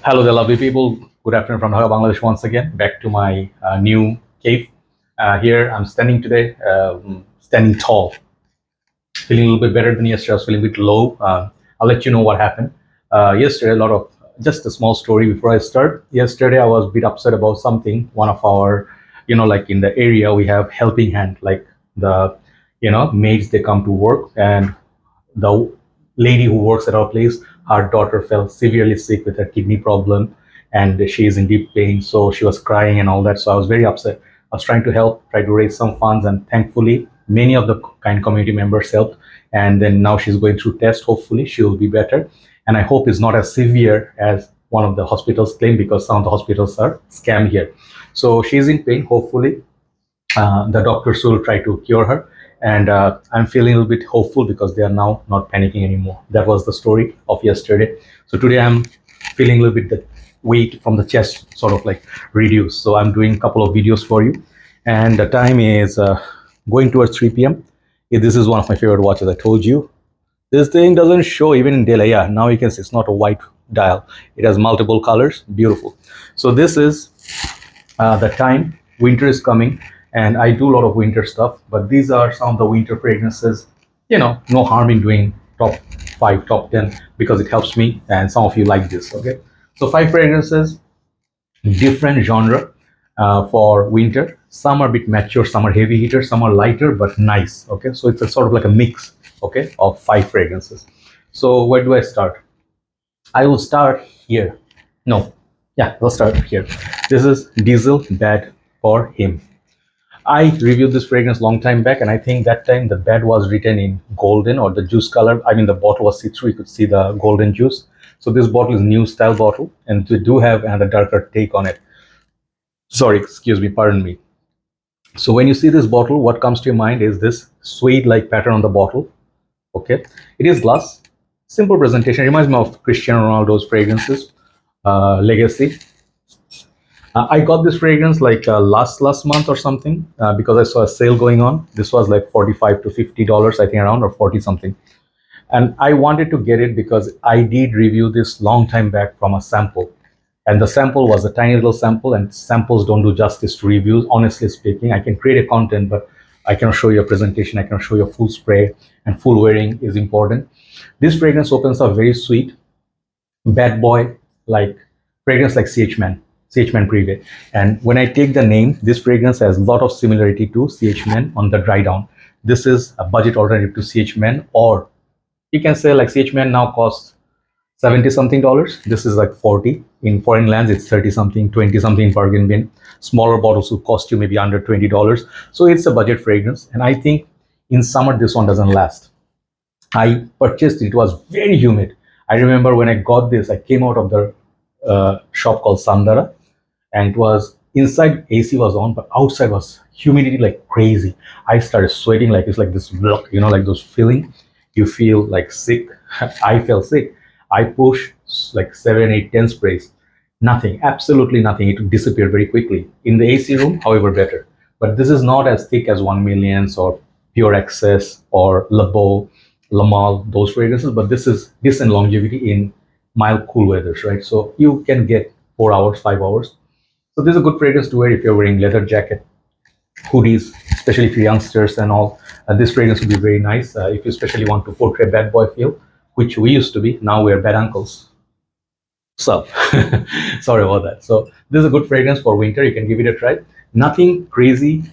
Hello there, lovely people. Good afternoon from Dhaka, Bangladesh once again. Back to my new cave. Here I'm standing today, standing tall, feeling a little bit better than yesterday. I was feeling a bit low. I'll let you know what happened. Yesterday, just a small story before I start. Yesterday, I was a bit upset about something. One of our, like in the area, we have helping hand, like the, maids, they come to work, and the lady who works at our place, her daughter fell severely sick with her kidney problem, and she is in deep pain. So she was crying and all that. So I was very upset. I was trying to help, try to raise some funds, and thankfully, many of the kind community members helped. And then now she's going through test. Hopefully, she will be better. And I hope it's not as severe as one of the hospitals claim, because some of the hospitals are scam here. So she's in pain. Hopefully, the doctors will try to cure her, and I'm feeling a little bit hopeful because they are now not panicking anymore. That was the story of yesterday. So today I'm feeling a little bit the weight from the chest sort of like reduced. So I'm doing a couple of videos for you, and the time is going towards 3 p.m. This is one of my favorite watches. I told you this thing doesn't show even in daylight. Yeah, now you can see it's not a white dial. It has multiple colors. Beautiful. So this is the time. Winter is coming, and I do a lot of winter stuff, but these are some of the winter fragrances. No harm in doing top 5, top 10, because it helps me, and some of you like this. Okay, so 5 fragrances, different genre for winter. Some are a bit mature, some are heavy hitters, some are lighter but nice. Okay, so it's a sort of like a mix, okay, of 5 fragrances. So where do I start? I will start here. No, yeah, we'll start here. This is Diesel Bad for Him. I reviewed this fragrance long time back, and I think that time the bed was written in golden, or the juice color. I mean, the bottle was see-through. You could see the golden juice. So this bottle is new style bottle, and we do have another darker take on it. Sorry, excuse me, pardon me. So when you see this bottle, what comes to your mind is this suede-like pattern on the bottle. Okay, it is glass. Simple presentation. It reminds me of Cristiano Ronaldo's fragrances, Legacy. I got this fragrance like last month or something, because I saw a sale going on. This was like $45 to $50, I think, around, or 40 something. And I wanted to get it because I did review this long time back from a sample. And the sample was a tiny little sample, and samples don't do justice to reviews, honestly speaking. I can create a content, but I cannot show you a presentation. I cannot show you a full spray, and full wearing is important. This fragrance opens up very sweet, bad boy like fragrance, like CH Man Privé. And when I take the name, this fragrance has a lot of similarity to CH Man on the dry down. This is a budget alternative to CH Man, or you can say like CH Man now costs 70 something dollars. This is like 40. In foreign lands, it's 30 something, 20 something bargain bin. Smaller bottles will cost you maybe under $20. So it's a budget fragrance. And I think in summer, this one doesn't last. I purchased it. It was very humid. I remember when I got this, I came out of the shop called Sandara, and it was inside, AC was on, but outside was humidity like crazy. I started sweating, like it's like this, like those feeling. You feel like sick. I felt sick. I pushed like 7, 8, 10 sprays. Nothing, absolutely nothing. It disappeared very quickly. In the AC room, however, better. But this is not as thick as 1 Millions or Pure Access or Le Beau, Lamal, those fragrances. But this is decent longevity in mild, cool weathers, right? So you can get 4 hours, 5 hours. So this is a good fragrance to wear if you're wearing leather jacket, hoodies, especially if you're youngsters and all. This fragrance would be very nice if you especially want to portray bad boy feel, which we used to be. Now we're bad uncles. So sorry about that. So this is a good fragrance for winter. You can give it a try. Nothing crazy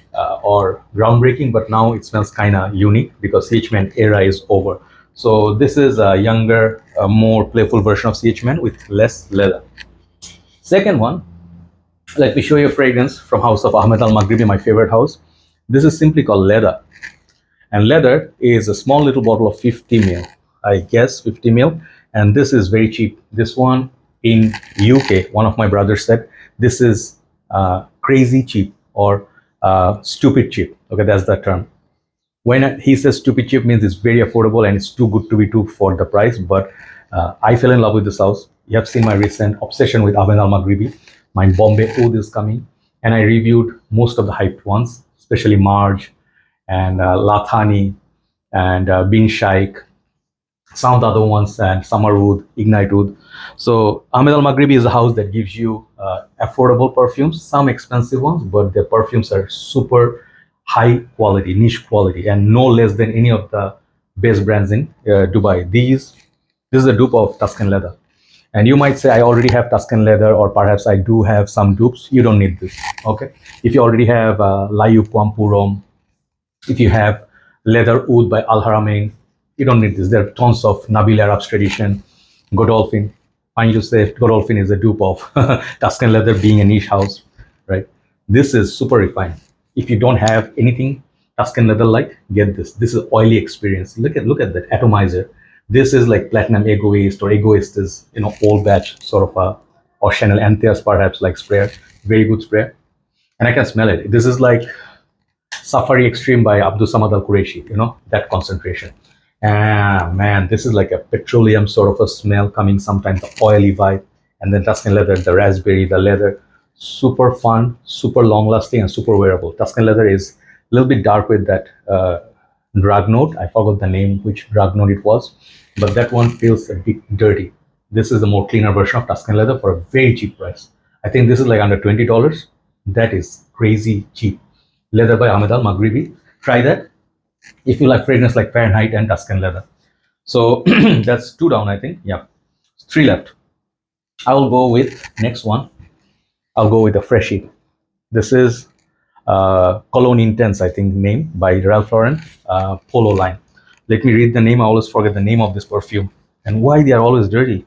or groundbreaking, but now it smells kind of unique because CH Man era is over. So this is a younger, more playful version of CH Man with less leather. Second one, let me show you a fragrance from house of Ahmed Al Maghribi, my favorite house. This is simply called Leather. And Leather is a small little bottle of 50 ml. I guess 50 ml. And this is very cheap. This one in UK, one of my brothers said, this is crazy cheap, or stupid cheap. Okay, that's the term. When he says stupid cheap, means it's very affordable and it's too good to be true for the price. But I fell in love with this house. You have seen my recent obsession with Ahmed Al Maghribi. My Bombay Oud is coming, and I reviewed most of the hyped ones, especially Marge and Lathani and Bin Shaikh some of the other ones, and Summer Wood, Ignite Wood. So Ahmed Al Maghribi is a house that gives you affordable perfumes, some expensive ones, but their perfumes are super high quality, niche quality, and no less than any of the best brands in Dubai. This is a dupe of Tuscan leather. And you might say, I already have Tuscan leather, or perhaps I do have some dupes. You don't need this. Okay. If you already have Layu Puram, if you have leather oud by Al Haramain, you don't need this. There are tons of Nabil Arab's tradition, Godolphin. I need to say Godolphin is a dupe of Tuscan leather, being a niche house, right? This is super refined. If you don't have anything Tuscan leather like, get this. This is oily experience. Look at that atomizer. This is like platinum egoist, or egoist is old batch sort of a, or Chanel Antheas perhaps, like sprayer. Very good sprayer, and I can smell it. This is like Safari Extreme by Abdul Samad Al Qureshi, that concentration. And man, this is like a petroleum sort of a smell coming, sometimes the oily vibe, and then Tuscan leather, the raspberry, the leather, super fun, super long lasting, and super wearable. Tuscan leather is a little bit dark with that drug note. I forgot the name, which drug note it was, but that one feels a bit dirty. This is the more cleaner version of Tuscan leather for a very cheap price. I think this is like under $20. That is crazy cheap. Leather by Ahmed Al Maghribi. Try that if you like fragrance like Fahrenheit and Tuscan leather. So that's two down, I think. Yeah, three left. I will go with next one. I'll go with a freshie. This is Cologne Intense, I think, name by Ralph Lauren, Polo line. Let me read the name. I always forget the name of this perfume and why they are always dirty.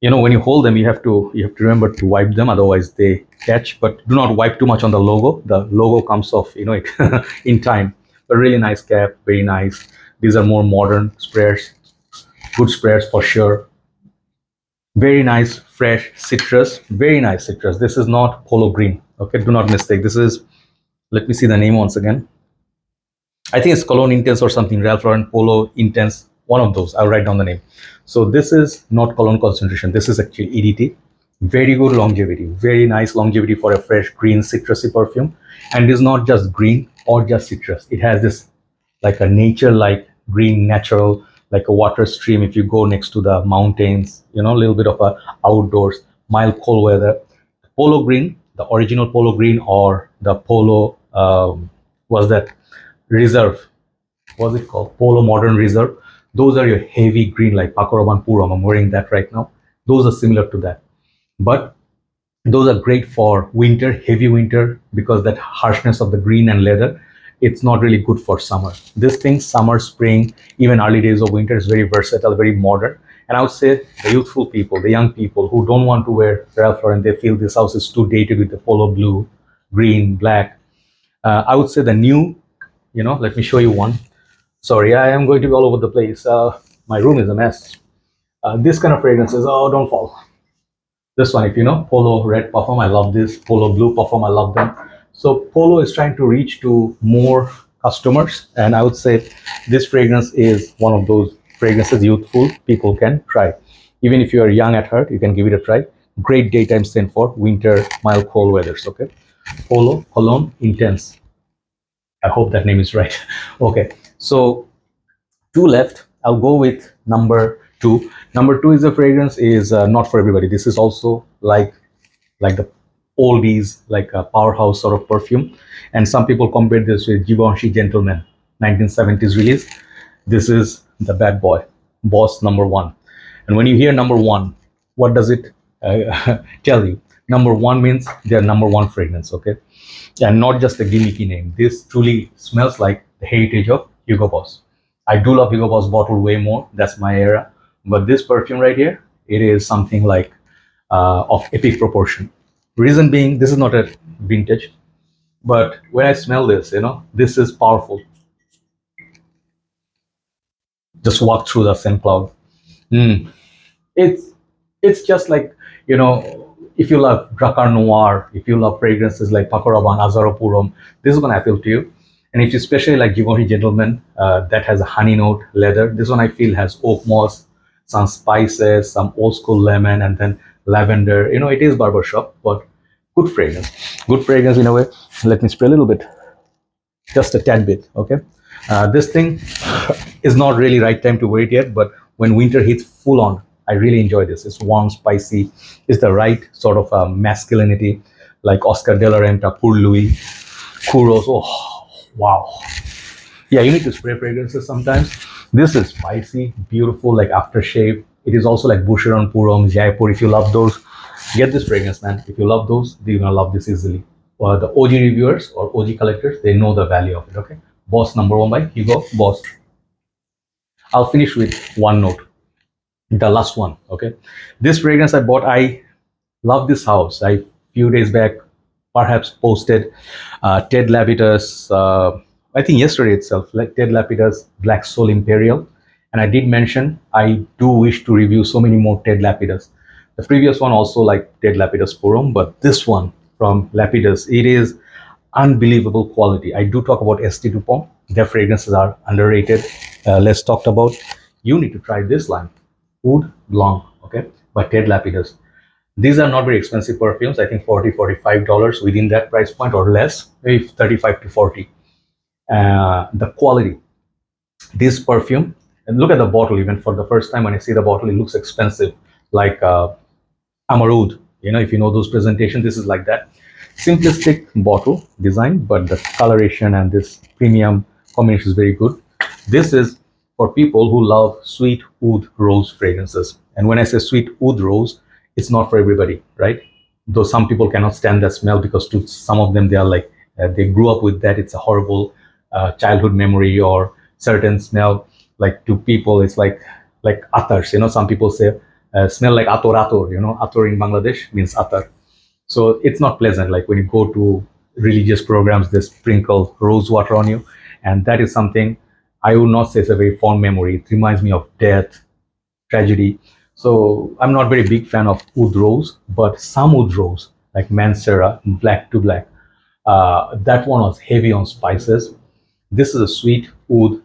When you hold them, you have to remember to wipe them, otherwise they catch. But do not wipe too much on the logo. The logo comes off, in time. But really nice cap, very nice. These are more modern sprayers, good sprayers for sure. Very nice, fresh citrus, very nice citrus. This is not Polo green. Okay, do not mistake. This is, let me see the name once again. I think it's Cologne Intense or something, Ralph Lauren Polo Intense, one of those. I'll write down the name. So this is not Cologne concentration. This is actually EDT. Very good longevity, very nice longevity for a fresh green citrusy perfume. And it is not just green or just citrus. It has this like a nature-like green, natural, like a water stream. If you go next to the mountains, a little bit of a outdoors, mild cold weather. Polo green, the original Polo green, or the Polo, was that Reserve, what's it called? Polo Modern Reserve. Those are your heavy green, like Pakaraban Puram. I'm wearing that right now. Those are similar to that. But those are great for winter, heavy winter, because that harshness of the green and leather, it's not really good for summer. This thing, summer, spring, even early days of winter, is very versatile, very modern. And I would say the youthful people, the young people who don't want to wear Ralph Lauren, they feel this house is too dated with the polo blue, green, black. I would say the new, let me show you one. Sorry, I am going to be all over the place. My room is a mess. This kind of fragrances, oh, don't fall. This one, if you know, Polo Red Parfum, I love this. Polo Blue Parfum, I love them. So Polo is trying to reach to more customers, and I would say this fragrance is one of those fragrances youthful people can try. Even if you are young at heart, you can give it a try. Great daytime scent for winter, mild, cold weathers. Okay, Polo Cologne Intense. I hope that name is right. Okay, so two left. I'll go with number two. Number two is a fragrance is not for everybody. This is also like the oldies, like a powerhouse sort of perfume. And some people compare this with Givenchy Gentleman, 1970s release. This is the bad boy, Boss number one. And when you hear number one, what does it tell you? Number one means their number one fragrance, okay? And not just a gimmicky name. This truly smells like the heritage of Hugo Boss. I do love Hugo Boss bottle way more. That's my era. But this perfume right here, it is something like of epic proportion. Reason being, this is not a vintage, but when I smell this, this is powerful. Just walk through the scent cloud. Mm. It's just like, if you love Drakkar Noir, if you love fragrances like Pakaraban, Azaropurum, this is going to appeal to you. And if you especially like Givenchy Gentleman, that has a honey note leather, this one I feel has oak moss, some spices, some old school lemon, and then lavender. It is barbershop, but good fragrance. Good fragrance in a way. Let me spray a little bit, just a tad bit, okay? This thing is not really right time to wear it yet, but when winter hits full on. I really enjoy this. It's warm, spicy. It's the right sort of masculinity, like Oscar de la Renta, Pour Louis, Kuros. Oh, wow. Yeah, you need to spray fragrances sometimes. This is spicy, beautiful, like aftershave. It is also like Boucheron, Purom, Jaipur. If you love those, get this fragrance, man. If you love those, you're gonna love this easily. The OG reviewers or OG collectors, they know the value of it. Okay, Boss number 1 by Hugo Boss. I'll finish with one note, the last one. Okay, this fragrance I bought, I love this house. I few days back perhaps posted Ted Lapidus, I think yesterday itself, like Ted Lapidus Black Soul Imperial. And I did mention I do wish to review so many more Ted Lapidus. The previous one also like Ted Lapidus Purum, but this one from Lapidus, it is unbelievable quality. I do talk about ST Dupont. Their fragrances are underrated. Less talked about. You need to try this line, Oud Blanc, okay, by Ted Lapidus. These are not very expensive perfumes. I think $40-$45 within that price point or less, maybe 35 to 40. The quality, this perfume, and look at the bottle. Even for the first time when I see the bottle, it looks expensive, like Amarud. You know, if you know those presentations, this is like that. Simplistic bottle design, but the coloration and this premium combination is very good. This is for people who love sweet oud rose fragrances. And when I say sweet oud rose, it's not for everybody, right? Though some people cannot stand that smell because to some of them they are like they grew up with that. It's a horrible childhood memory or certain smell. Like to people, it's like attars. You know, some people say smell like ator ator. You know, ator in Bangladesh means attar. So it's not pleasant. Like when you go to religious programs, they sprinkle rose water on you, and that is something I would not say it's a very fond memory. It reminds me of death, tragedy. So I'm not very big fan of oud rose, but some oud rose like Mancera, black to black, that one was heavy on spices. This is a sweet oud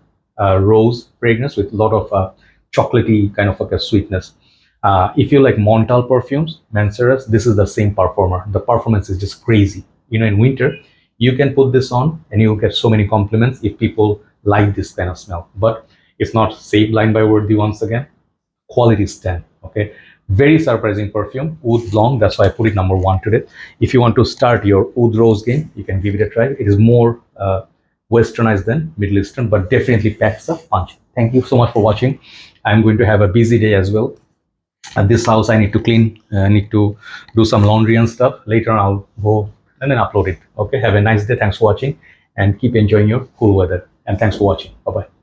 rose fragrance with a lot of chocolatey kind of like a sweetness. If you like Montal perfumes, Manceras, this is the same performer. The performance is just crazy. You know, in winter, you can put this on and you get so many compliments if people like this kind of smell. But it's not say blind by worthy once again. Quality is 10. Okay, very surprising perfume, Oud Blanc. That's why I put it number 1 today. If you want to start your oud rose game, you can give it a try. It is more westernized than Middle Eastern, but definitely packs a punch. Thank you so much for watching. I'm going to have a busy day as well. At this house, I need to clean, I need to do some laundry and stuff. Later on, I'll go and then upload it. Okay, have a nice day. Thanks for watching and keep enjoying your cool weather. And thanks for watching. Bye bye.